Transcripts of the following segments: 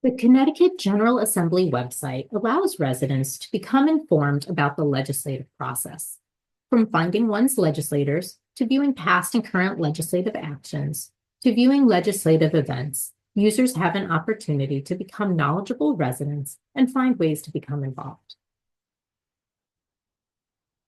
The Connecticut General Assembly website allows residents to become informed about the legislative process. From finding one's legislators, to viewing past and current legislative actions, to viewing legislative events, users have an opportunity to become knowledgeable residents and find ways to become involved.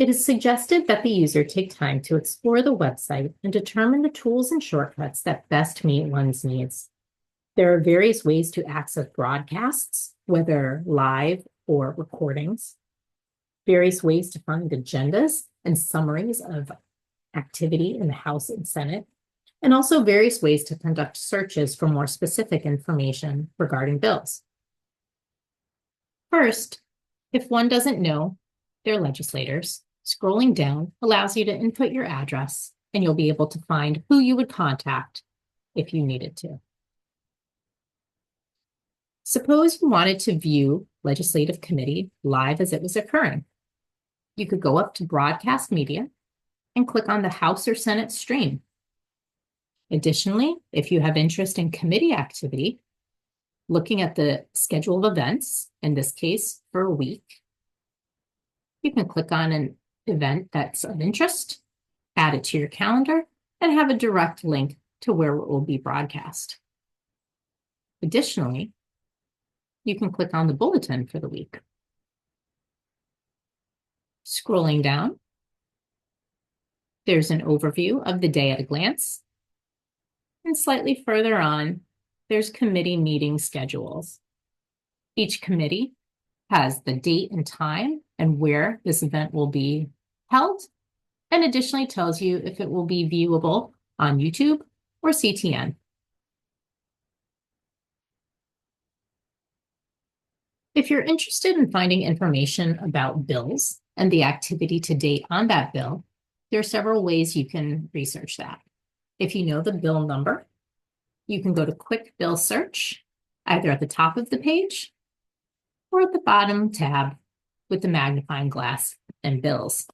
It is suggested that the user take time to explore the website and determine the tools and shortcuts that best meet one's needs. There are various ways to access broadcasts, whether live or recordings, various ways to find agendas and summaries of activity in the House and Senate, and also various ways to conduct searches for more specific information regarding bills. First, if one doesn't know their legislators, scrolling down allows you to input your address, and you'll be able to find who you would contact if you needed to. Suppose you wanted to view legislative committee live as it was occurring. You could go up to broadcast media and click on the House or Senate stream. Additionally, if you have interest in committee activity, looking at the schedule of events, in this case for a week, you can click on an event that's of interest, add it to your calendar, and have a direct link to where it will be broadcast. Additionally, you can click on the bulletin for the week. Scrolling down, there's an overview of the day at a glance. And slightly further on, there's committee meeting schedules. Each committee has the date and time and where this event will be held, and additionally tells you if it will be viewable on YouTube or CTN. If you're interested in finding information about bills and the activity to date on that bill, there are several ways you can research that. If you know the bill number, you can go to Quick Bill Search, either at the top of the page or at the bottom tab with the magnifying glass and bills.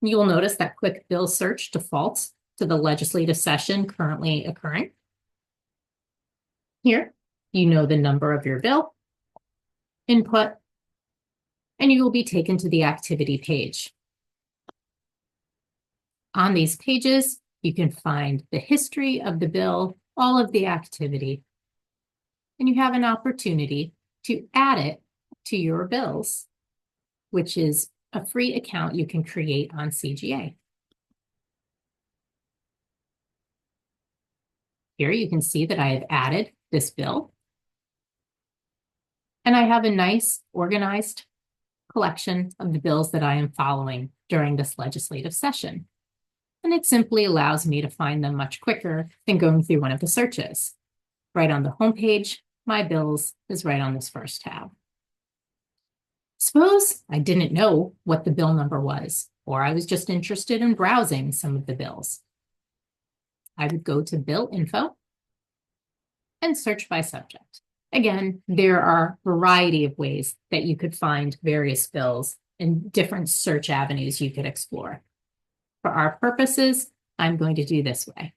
You will notice that Quick Bill Search defaults to the legislative session currently occurring. Here, you know the number of your bill, input, and you will be taken to the activity page. On these pages, you can find the history of the bill, all of the activity, and you have an opportunity to add it to your bills, which is a free account you can create on CGA. Here you can see that I have added this bill, and I have a nice organized collection of the bills that I am following during this legislative session. And it simply allows me to find them much quicker than going through one of the searches. Right on the homepage, My Bills is right on this first tab. Suppose I didn't know what the bill number was, or I was just interested in browsing some of the bills. I would go to Bill Info and search by subject. Again, there are a variety of ways that you could find various bills and different search avenues you could explore. For our purposes, I'm going to do this way.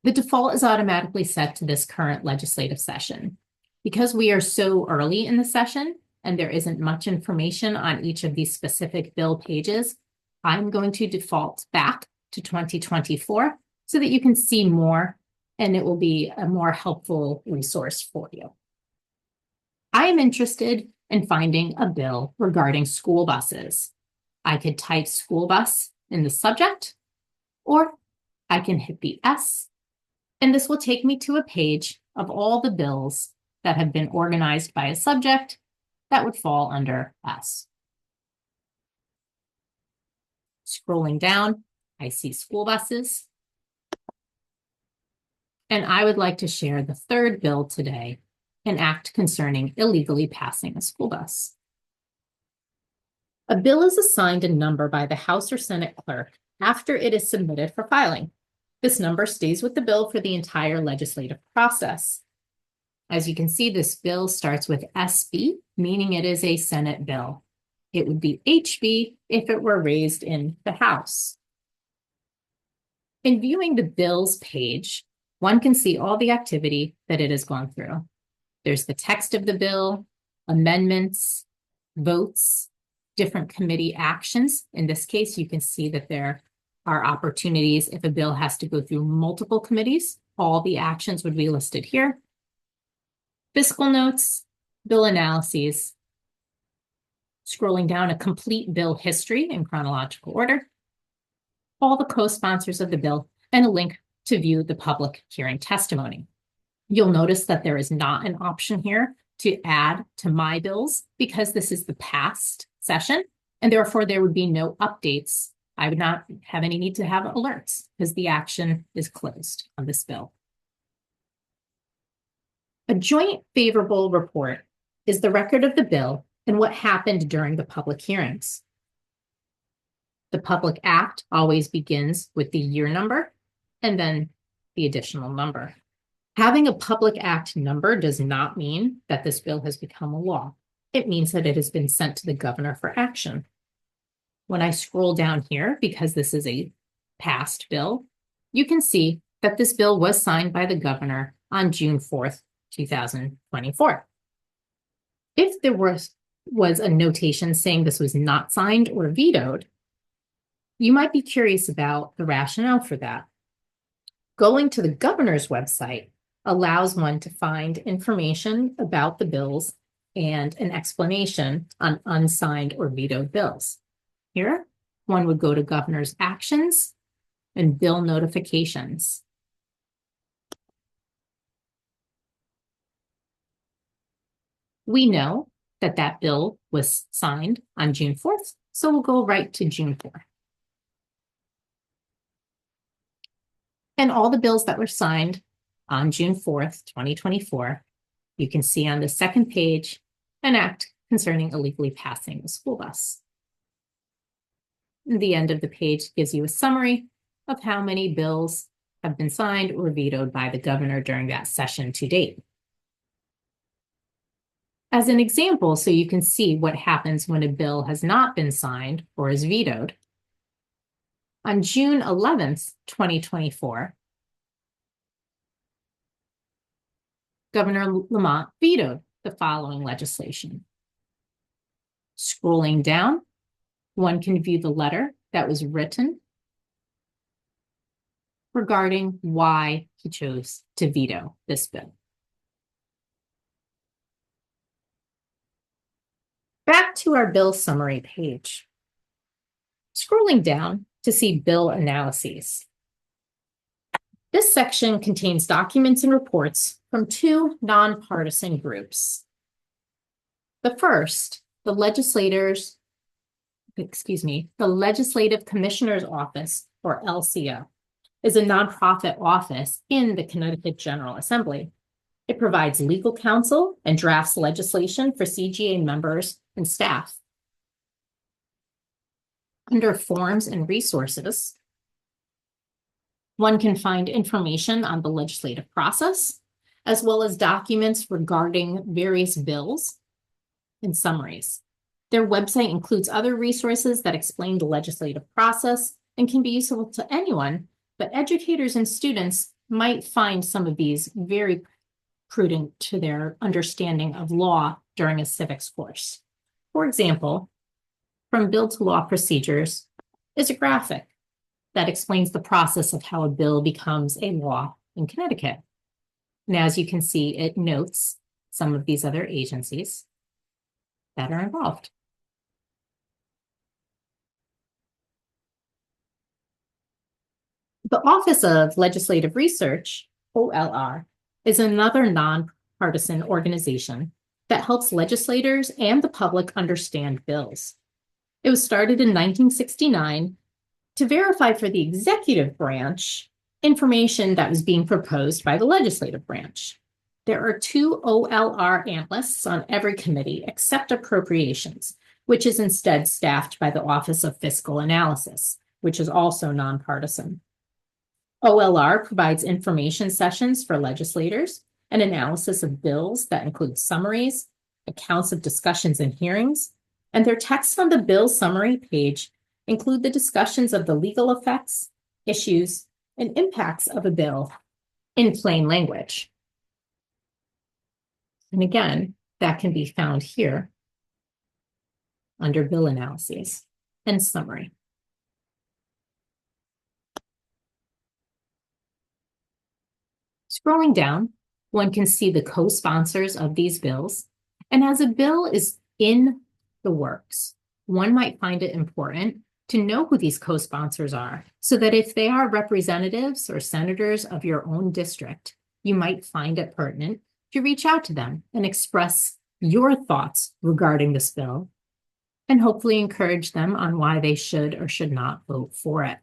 The default is automatically set to this current legislative session. Because we are so early in the session and there isn't much information on each of these specific bill pages, I'm going to default back to 2024 so that you can see more and it will be a more helpful resource for you. I am interested in finding a bill regarding school buses. I could type school bus in the subject, or I can hit the S, and this will take me to a page of all the bills that have been organized by a subject that would fall under S. Scrolling down, I see school buses, and I would like to share the third bill today, an act concerning illegally passing a school bus. A bill is assigned a number by the House or Senate clerk after it is submitted for filing. This number stays with the bill for the entire legislative process. As you can see, this bill starts with SB, meaning it is a Senate bill. It would be HB if it were raised in the House. In viewing the bills page, one can see all the activity that it has gone through. There's the text of the bill, amendments, votes, different committee actions. In this case, you can see that there are opportunities if a bill has to go through multiple committees. All the actions would be listed here. Fiscal notes, bill analyses. Scrolling down, a complete bill history in chronological order. All the co-sponsors of the bill, and a link to view the public hearing testimony. You'll notice that there is not an option here to add to my bills because this is the past session, and therefore there would be no updates. I would not have any need to have alerts because the action is closed on this bill. A joint favorable report is the record of the bill and what happened during the public hearings. The public act always begins with the year number and then the additional number. Having a public act number does not mean that this bill has become a law. It means that it has been sent to the governor for action. When I scroll down here, because this is a passed bill, you can see that this bill was signed by the governor on June 4th, 2024. If there was a notation saying this was not signed or vetoed, you might be curious about the rationale for that. Going to the governor's website allows one to find information about the bills and an explanation on unsigned or vetoed bills. Here, one would go to governor's actions and bill notifications. We know that that bill was signed on June 4th, so we'll go right to June 4th. And all the bills that were signed on June 4th, 2024, you can see on the second page, an act concerning illegally passing a school bus. The end of the page gives you a summary of how many bills have been signed or vetoed by the governor during that session to date. As an example, so you can see what happens when a bill has not been signed or is vetoed. On June 11th, 2024, Governor Lamont vetoed the following legislation. Scrolling down, one can view the letter that was written regarding why he chose to veto this bill. Back to our bill summary page. Scrolling down to see bill analyses. This section contains documents and reports from two nonpartisan groups. The first, the Legislative Commissioner's Office, or LCO, is a nonprofit office in the Connecticut General Assembly. It provides legal counsel and drafts legislation for CGA members and staff. Under Forms and Resources, one can find information on the legislative process, as well as documents regarding various bills and summaries. Their website includes other resources that explain the legislative process and can be useful to anyone, but educators and students might find some of these very prudent to their understanding of law during a civics course. For example, From Bill to Law Procedures is a graphic that explains the process of how a bill becomes a law in Connecticut. And as you can see, it notes some of these other agencies that are involved. The Office of Legislative Research, OLR, is another nonpartisan organization that helps legislators and the public understand bills. It was started in 1969 to verify for the executive branch information that was being proposed by the legislative branch. There are two OLR analysts on every committee except appropriations, which is instead staffed by the Office of Fiscal Analysis, which is also nonpartisan. OLR provides information sessions for legislators and analysis of bills that include summaries, accounts of discussions and hearings, and their text on the bill summary page include the discussions of the legal effects, issues, and impacts of a bill in plain language. And again, that can be found here under bill analyses and summary. Scrolling down, one can see the co-sponsors of these bills. And as a bill is in the works, one might find it important to know who these co-sponsors are, so that if they are representatives or senators of your own district, you might find it pertinent to reach out to them and express your thoughts regarding this bill, and hopefully encourage them on why they should or should not vote for it.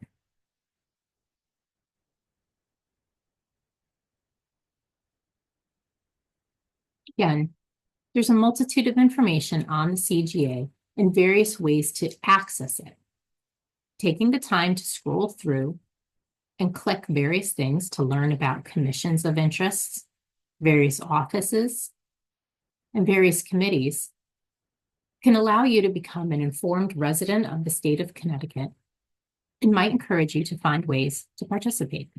Again, there's a multitude of information on the CGA and various ways to access it. Taking the time to scroll through and click various things to learn about commissions of interests, various offices, and various committees can allow you to become an informed resident of the state of Connecticut and might encourage you to find ways to participate.